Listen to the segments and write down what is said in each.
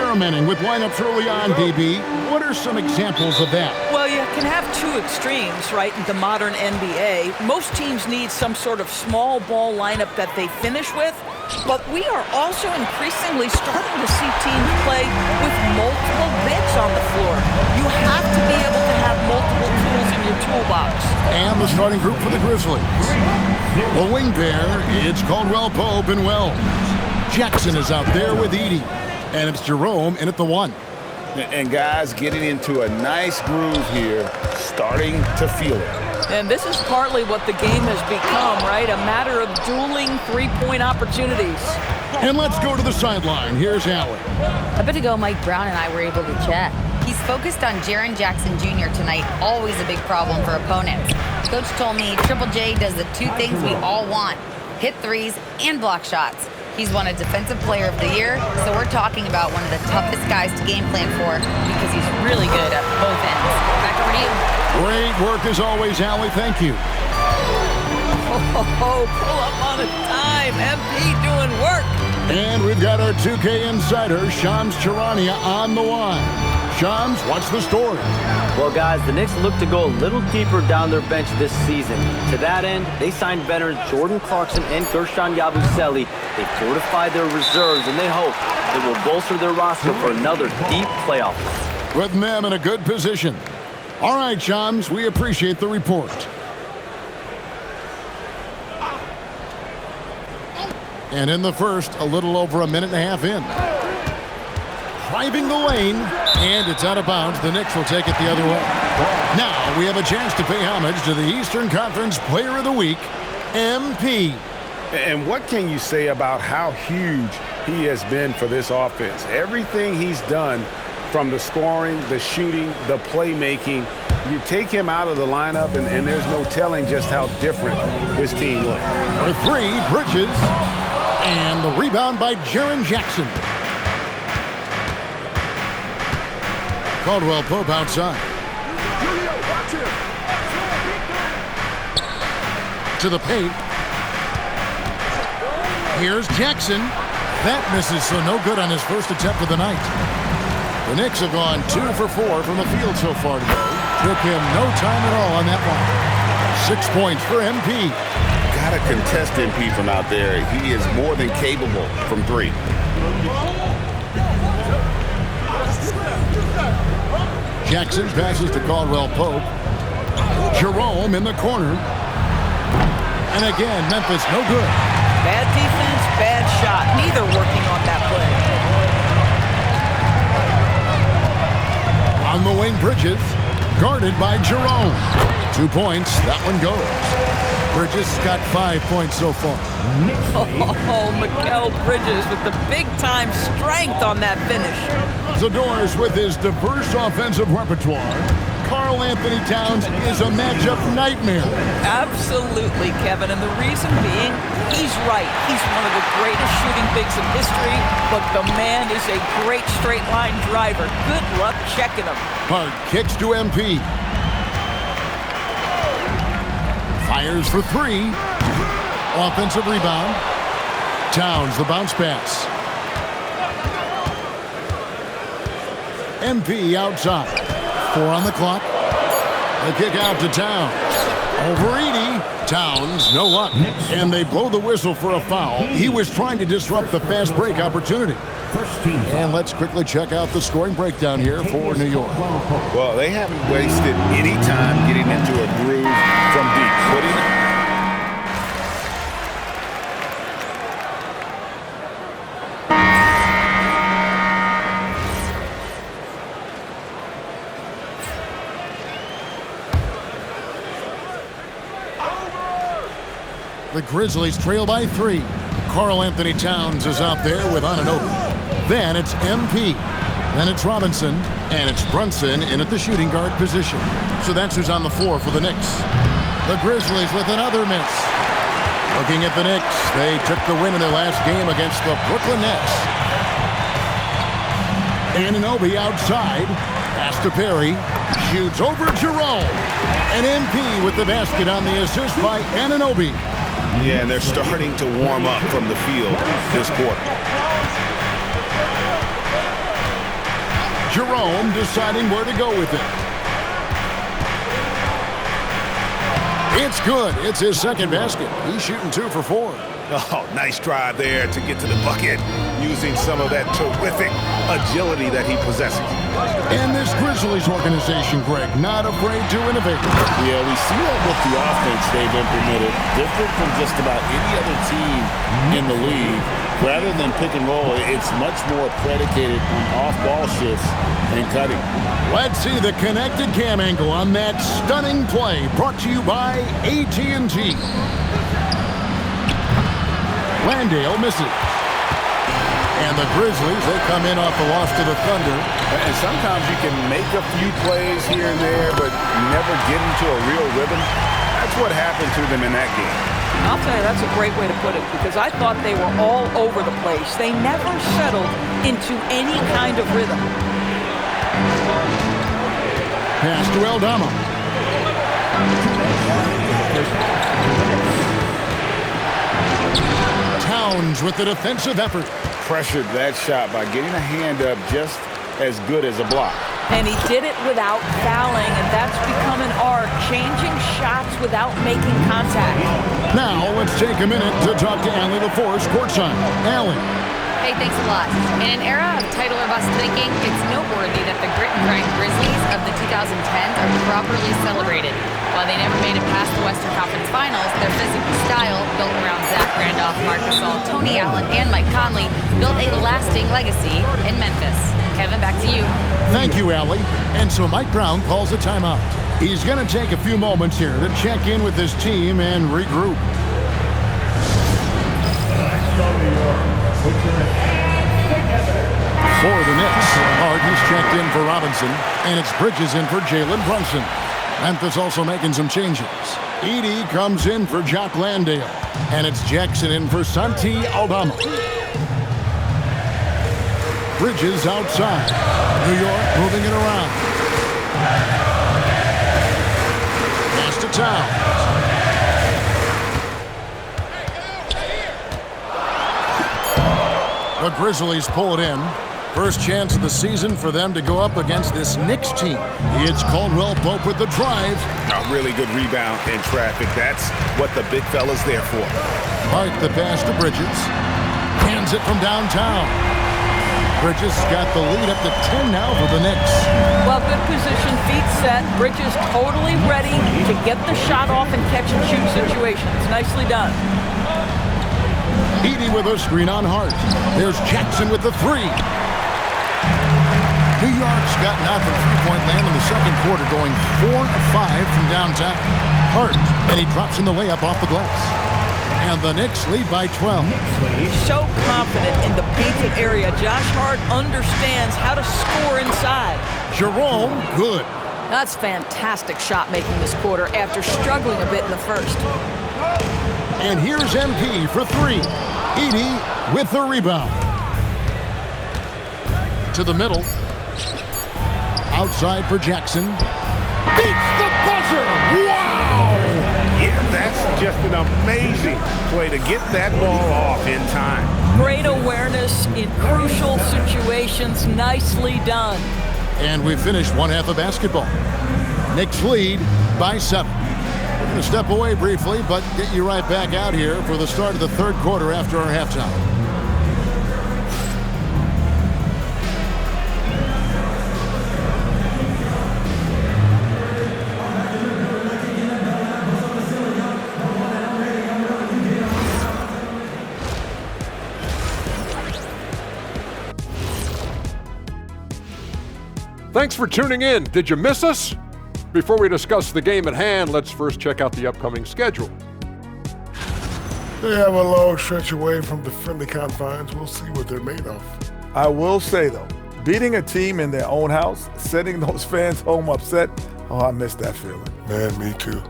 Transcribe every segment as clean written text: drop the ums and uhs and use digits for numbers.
experimenting with lineups early on, DB. What are some examples of that? Well, you can have two extremes, right, in the modern NBA. Most teams need some sort of small ball lineup that they finish with, but we are also increasingly starting to see teams play with multiple bigs on the floor. You have to be able to have multiple tools in your toolbox. And the starting group for the Grizzlies. The wing pair, it's Caldwell Pope and Wells. Jackson is out there with Edey. And it's Jerome in at the 1. And guys getting into a nice groove here, starting to feel it. And this is partly what the game has become, right? A matter of dueling three-point opportunities. And let's go to the sideline. Here's Allen. A bit ago, Mike Brown and I were able to chat. He's focused on Jaren Jackson Jr. tonight, always a big problem for opponents. Coach told me Triple J does the two things we all want, hit threes and block shots. He's won a Defensive Player of the Year, so we're talking about one of the toughest guys to game plan for because he's really good at both ends. Back over to you. Great work as always, Allie. Thank you. Oh, pull up on a dime. MP doing work. And we've got our 2K insider, Shams Charania, on the line. Shams, what's the story? Well, guys, the Knicks look to go a little deeper down their bench this season. To that end, they signed veterans Jordan Clarkson and Gershon Yabusele. They fortified their reserves, and they hope it will bolster their roster for another deep playoff run. With them in a good position. All right, Shams, we appreciate the report. And in the first, a little over a minute and a half in. Driving the lane, and it's out of bounds. The Knicks will take it the other way. Now we have a chance to pay homage to the Eastern Conference Player of the Week, MP. And what can you say about how huge he has been for this offense? Everything he's done, from the scoring, the shooting, the playmaking, you take him out of the lineup, and there's no telling just how different this team looks. For three, Bridges, and the rebound by Jaren Jackson. Caldwell Pope outside. To the paint. Here's Jackson. That misses, so no good on his first attempt of the night. The Knicks have gone 2 for 4 from the field so far today. Took him no time at all on that one. 6 points for MP. Got to contest MP from out there. He is more than capable from three. Jackson passes to Caldwell Pope. Jerome in the corner. And again, Memphis no good. Bad defense, bad shot. Neither working on that play. On the wing, Bridges. Guarded by Jerome. 2 points. That one goes. Bridges got 5 points so far. Oh, Mikal Bridges with the big-time strength on that finish. Zador's with his diverse offensive repertoire. Karl Anthony Towns is a matchup nightmare. Absolutely, Kevin, and the reason being, he's right. He's one of the greatest shooting bigs in history, but the man is a great straight-line driver. Good luck checking him. Hart kicks to MP. Fires for three. Offensive rebound. Towns, the bounce pass. MP outside. 4 on the clock. The kick out to Towns. Over Edey. Towns, no luck. And they blow the whistle for a foul. He was trying to disrupt the fast break opportunity. And let's quickly check out the scoring breakdown here for New York. Well, they haven't wasted any time getting into a groove from deep. The Grizzlies trail by 3. Karl Anthony Towns is out there with Anunoby. Then it's MP. Then it's Robinson. And it's Brunson in at the shooting guard position. So that's who's on the floor for the Knicks. The Grizzlies with another miss. Looking at the Knicks, they took the win in their last game against the Brooklyn Nets. Anunoby outside. Pass to Perry. Shoots over Jerome. And MP with the basket on the assist by Anunoby. Yeah, and they're starting to warm up from the field this quarter. Jerome deciding where to go with it. It's good. It's his second basket. He's shooting 2 for 4. Oh, nice drive there to get to the bucket using some of that terrific agility that he possesses. And this Grizzlies organization, Greg, not afraid to innovate. Yeah, we see that with the offense they've implemented. Different from just about any other team in the league. Rather than pick and roll, it's much more predicated on off-ball shifts and cutting. Let's see the connected cam angle on that stunning play, brought to you by AT&T. Landale misses. And the Grizzlies, they come in off the loss to the Thunder. And sometimes you can make a few plays here and there, but never get into a real rhythm. That's what happened to them in that game. I'll tell you, that's a great way to put it, because I thought they were all over the place. They never settled into any kind of rhythm. Pass to Aldama. Towns with the defensive effort. Pressured that shot by getting a hand up just as good as a block. And he did it without fouling, and that's become an art, changing shots without making contact. Now, let's take a minute to talk to Allie LaForce courtside. Allie. Hey, thanks a lot. In an era of title or bust thinking, it's noteworthy that the grit and grind Grizzlies of the 2010s are properly celebrated. While they never made it past the Western Conference Finals, their physical style, built around Zach Randolph, Marc Gasol, Tony Allen, and Mike Conley, built a lasting legacy in Memphis. Kevin, back to you. Thank you, Allie. And so Mike Brown calls a timeout. He's going to take a few moments here to check in with his team and regroup. For the Knicks, Harden's checked in for Robinson, and it's Bridges in for Jalen Brunson. Memphis also making some changes. Edey comes in for Jock Landale, and it's Jackson in for Santi Aldama. Bridges outside. New York moving it around. Pass to Towns. The Grizzlies pull it in. First chance of the season for them to go up against this Knicks team. It's Caldwell Pope with the drive. A really good rebound in traffic. That's what the big fella's there for. Hart the pass to Bridges. Hands it from downtown. Bridges got the lead up to 10 now for the Knicks. Well, good position, feet set. Bridges totally ready to get the shot off in catch-and-shoot situations. Nicely done. Edey with a screen on Hart. There's Jackson with the 3. New York's gotten out from three-point land in the second quarter, going 4 of 5 from downtown. Hart, and he drops in the layup off the glass. And the Knicks lead by 12. He's so confident in the painted area. Josh Hart understands how to score inside. Jerome, good. That's fantastic shot making this quarter after struggling a bit in the first. And here's MP for 3. Edey with the rebound. To the middle. Outside for Jackson. Beats the buzzer! Wow! Yeah, that's just an amazing play to get that ball off in time. Great awareness in crucial situations. Nicely done. And we finished one half of basketball. Knicks lead by 7. We're going to step away briefly, but get you right back out here for the start of the third quarter after our halftime. Thanks for tuning in. Did you miss us? Before we discuss the game at hand, let's first check out the upcoming schedule. They have a long stretch away from the friendly confines. We'll see what they're made of. I will say, though, beating a team in their own house, sending those fans home upset, oh, I miss that feeling. Man, me too.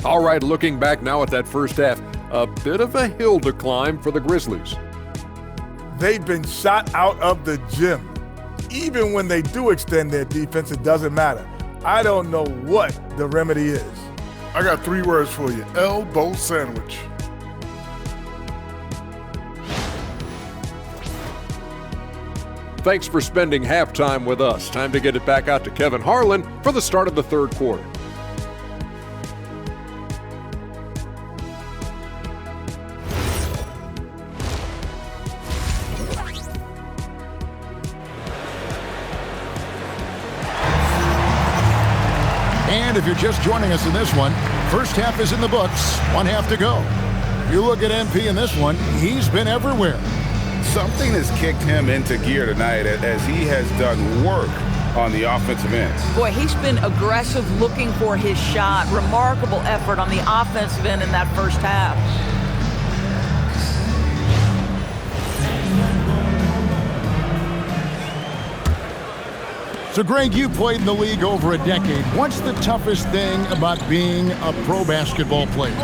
All right, looking back now at that first half, a bit of a hill to climb for the Grizzlies. They've been shot out of the gym. Even when they do extend their defense, it doesn't matter. I don't know what the remedy is. I got 3 words for you. Elbow sandwich. Thanks for spending halftime with us. Time to get it back out to Kevin Harlan for the start of the third quarter. And if you're just joining us in this one, first half is in the books, one half to go. You look at MP in this one, he's been everywhere. Something has kicked him into gear tonight as he has done work on the offensive end. Boy, he's been aggressive looking for his shot. Remarkable effort on the offensive end in that first half. So, Greg, you played in the league over a decade. What's the toughest thing about being a pro basketball player?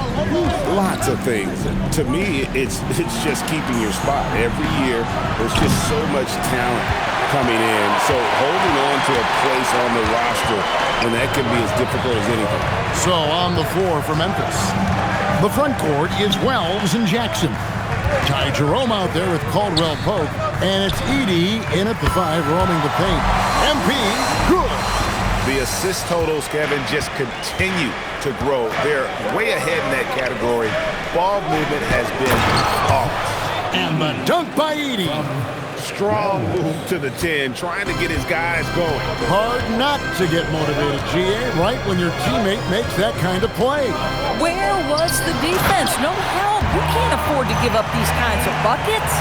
Lots of things. To me, it's just keeping your spot. Every year, there's just so much talent coming in. So holding on to a place on the roster, and that can be as difficult as anything. So on the floor for Memphis, the front court is Wells and Jackson. Ty Jerome out there with Caldwell Pope, and it's Edey in at the 5, roaming the paint. MP, good. The assist totals, Kevin, just continue to grow. They're way ahead in that category. Ball movement has been off. And the dunk by Edey. Strong move to the 10, trying to get his guys going. Hard not to get motivated, GA, right when your teammate makes that kind of play. Where was the defense? No help. You can't afford to give up these kinds of buckets.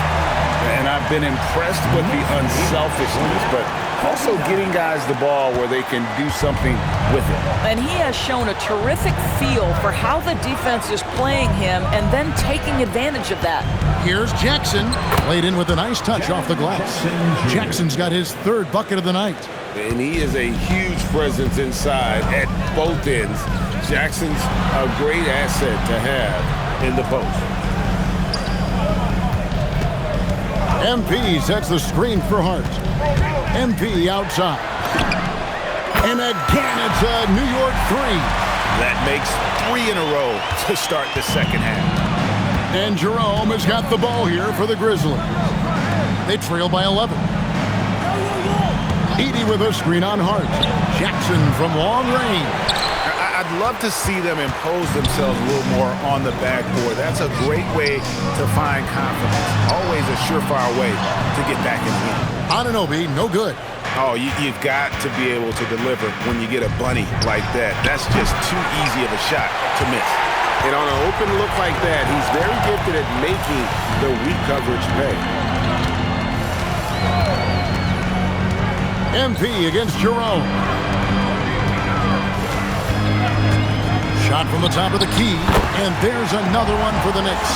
And I've been impressed with the unselfishness, but also getting guys the ball where they can do something with it. And he has shown a terrific feel for how the defense is playing him and then taking advantage of that. Here's Jackson, played in with a nice touch off the glass. Jackson's got his 3rd bucket of the night. And he is a huge presence inside at both ends. Jackson's a great asset to have in the post. MP sets the screen for Hart. MP outside. And again, it's a New York 3. That makes 3 in a row to start the second half. And Jerome has got the ball here for the Grizzlies. They trail by 11. Edey with a screen on Hart. Jackson from long range. I'd love to see them impose themselves a little more on the backboard. That's a great way to find confidence. Always a surefire way to get back in the game. Anunoby, no good. Oh, you've got to be able to deliver when you get a bunny like that. That's just too easy of a shot to miss. And on an open look like that, he's very gifted at making the weak coverage pay. MP against Jerome. Shot from the top of the key, and there's another one for the Knicks.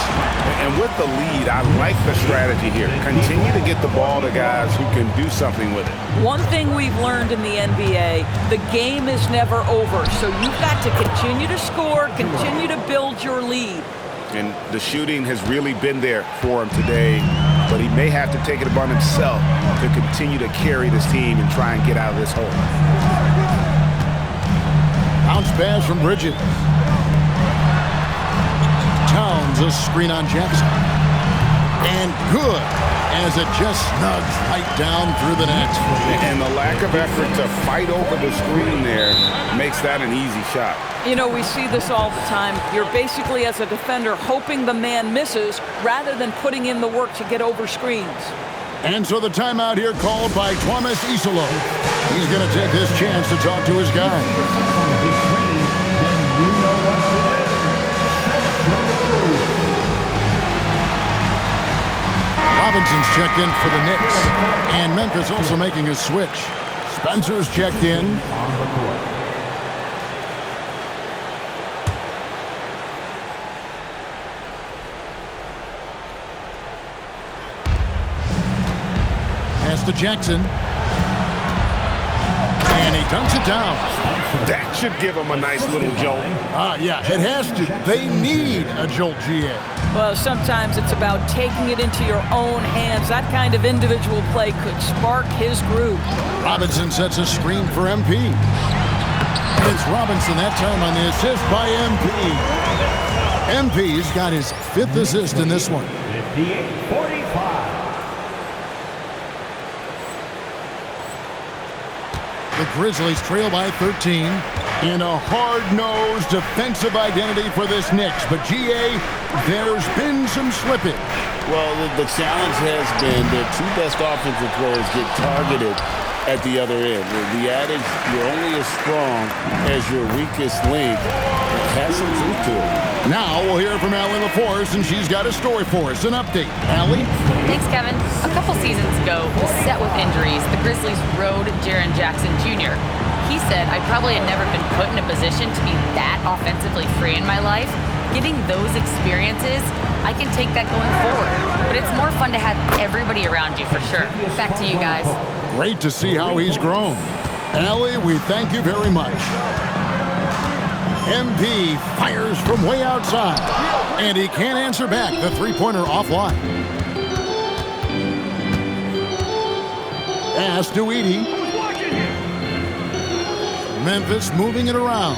And with the lead, I like the strategy here. Continue to get the ball to guys who can do something with it. One thing we've learned in the NBA, the game is never over. So you've got to continue to score, continue to build your lead. And the shooting has really been there for him today, but he may have to take it upon himself to continue to carry this team and try and get out of this hole. Bounce pass from Bridges. Towns a screen on Jackson. And good, as it just snugs right down through the net. And the lack of effort to fight over the screen there makes that an easy shot. You know, we see this all the time. You're basically, as a defender, hoping the man misses rather than putting in the work to get over screens. And so the timeout here called by Thomas Isolo. He's going to take this chance to talk to his guy. Robinson's checked in for the Knicks. And Memphis also making a switch. Spencer's checked in. Pass to Jackson. And he dunks it down. That should give him a nice little jolt. Yeah, it has to. They need a jolt, GA. Well, sometimes it's about taking it into your own hands. That kind of individual play could spark his groove. Robinson sets a screen for MP. It's Robinson that time on the assist by MP. MP's got his 5th assist in this one. 58-45. The Grizzlies trail by 13 in a hard-nosed defensive identity for this Knicks. But, GA, there's been some slippage. Well, the challenge has been their two best offensive players get targeted at the other end. The adage, you're only as strong as your weakest link, has some truth to it. Now we'll hear from Allie LaForce, and she's got a story for us. An update. Allie? Thanks, Kevin. A couple seasons ago, beset with injuries, the Grizzlies rode Jaren Jackson Jr. He said, I probably had never been put in a position to be that offensively free in my life. Getting those experiences, I can take that going forward. But it's more fun to have everybody around you, for sure. Back to you guys. Great to see how he's grown. Allie, we thank you very much. MP fires from way outside, and he can't answer back. The three-pointer offline. Pass to Edey. Memphis moving it around.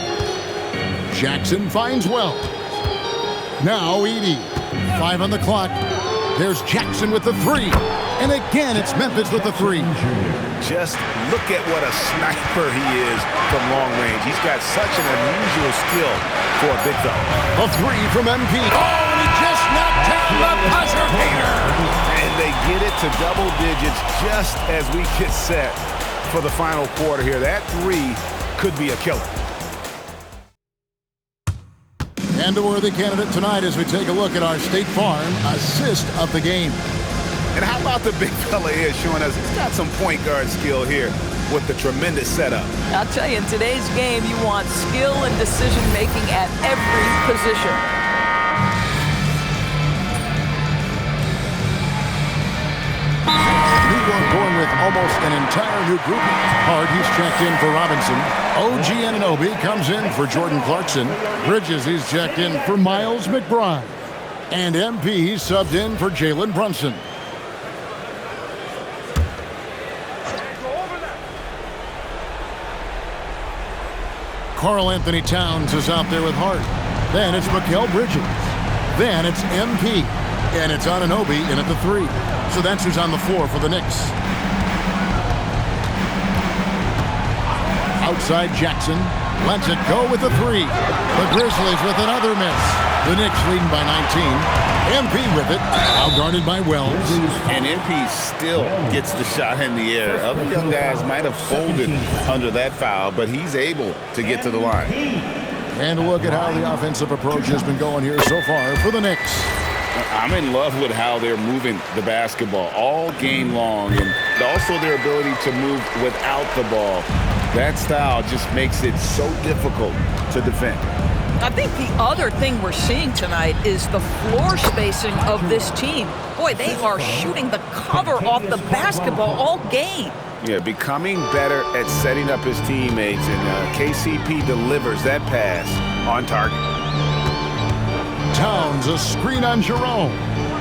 Jackson finds Wells. Now Edey. 5 on the clock. There's Jackson with the three. And again, it's Memphis with the three. Just look at what a sniper he is from long range. He's got such an unusual skill for a big fella. A three from MP. Oh, and he just knocked down the buzzer beater. And they get it to double digits just as we get set for the final quarter here. That three could be a killer. And a worthy candidate tonight as we take a look at our State Farm assist of the game. And how about the big fella here showing us he's got some point guard skill here with the tremendous setup. I'll tell you, in today's game, you want skill and decision-making at every position. New York going with almost an entire new group. Hard, he's checked in for Robinson. OG Anunoby comes in for Jordan Clarkson. Bridges, he's checked in for Miles McBride. And MP, he's subbed in for Jalen Brunson. Karl Anthony Towns is out there with Hart. Then it's Mikal Bridges. Then it's MP. And it's Anunoby in at the three. So that's who's on the floor for the Knicks. Outside Jackson. Lets it go with the three. The Grizzlies with another miss. The Knicks leading by 19. MP with it. Outguarded by Wells. And MP still gets the shot in the air. Other young guys might have folded under that foul, but he's able to get to the line. And a look at how the offensive approach has been going here so far for the Knicks. I'm in love with how they're moving the basketball all game long, and also their ability to move without the ball. That style just makes it so difficult to defend. I think the other thing we're seeing tonight is the floor spacing of this team. Boy, they are shooting the cover off the basketball all game. Yeah, becoming better at setting up his teammates, and KCP delivers that pass on target. Towns, a screen on Jerome.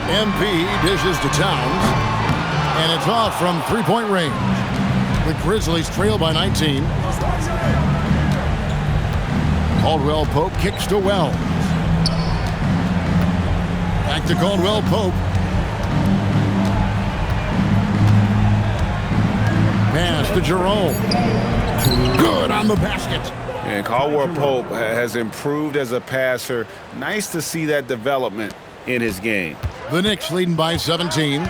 MP dishes to Towns, and it's off from three-point range. The Grizzlies trail by 19. Caldwell Pope kicks to Wells. Back to Caldwell Pope. Pass to Jerome. Good on the basket. And Caldwell Pope has improved as a passer. Nice to see that development in his game. The Knicks leading by 17.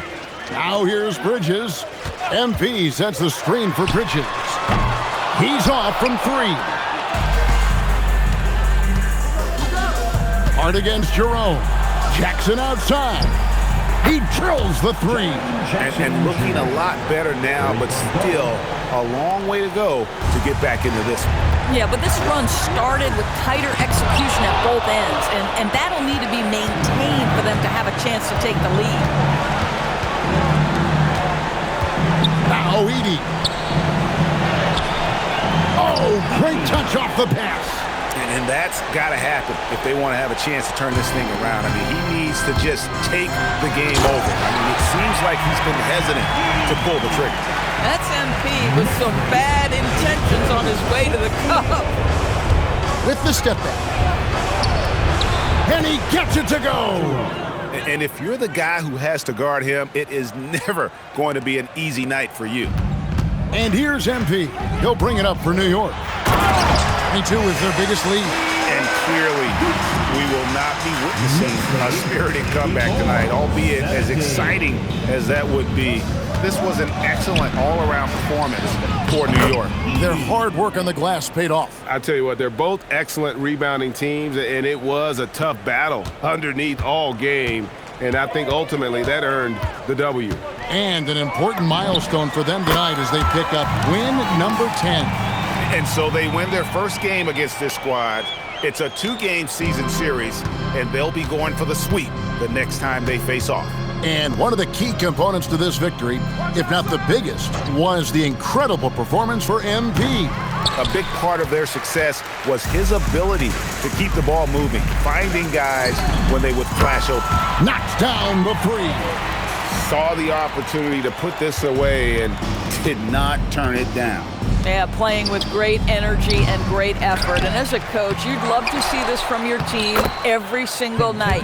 Now here's Bridges. MP sets the screen for Bridges. He's off from three. Hard against Jerome. Jackson outside. He drills the three. And looking a lot better now, but still a long way to go to get back into this one. Yeah, but this run started with tighter execution at both ends, and that'll need to be maintained for them to have a chance to take the lead. Now Edey. Oh, great touch off the pass. And that's got to happen if they want to have a chance to turn this thing around. I mean, he needs to just take the game over. I mean, it seems like he's been hesitant to pull the trigger. That's MP with some bad intentions on his way to the cup. With the step back. And he gets it to go. And if you're the guy who has to guard him, it is never going to be an easy night for you. And here's MP. He'll bring it up for New York. 22 is their biggest lead. And clearly, we will not be witnessing a spirited comeback tonight, albeit as exciting as that would be. This was an excellent all-around performance for New York. Their hard work on the glass paid off. I tell you what, they're both excellent rebounding teams, and it was a tough battle underneath all game. And I think ultimately that earned the W. And an important milestone for them tonight as they pick up win number 10. And so they win their first game against this squad. It's a 2-game season series, and they'll be going for the sweep the next time they face off. And one of the key components to this victory, if not the biggest, was the incredible performance for MP. A big part of their success was his ability to keep the ball moving, finding guys when they would flash open. Knocks down the three. Saw the opportunity to put this away and did not turn it down. Yeah, playing with great energy and great effort. And as a coach, you'd love to see this from your team every single night.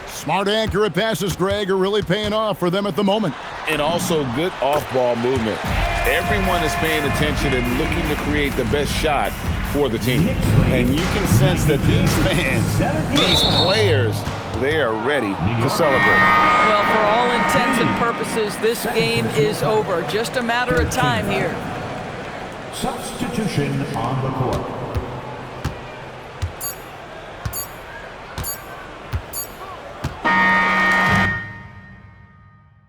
Smart, accurate passes, Greg, are really paying off for them at the moment. And also good off-ball movement. Everyone is paying attention and looking to create the best shot for the team. And you can sense that these fans, these players, they are ready to celebrate. Well, for all intents and purposes, this game is over. Just a matter of time here. Substitution on the court.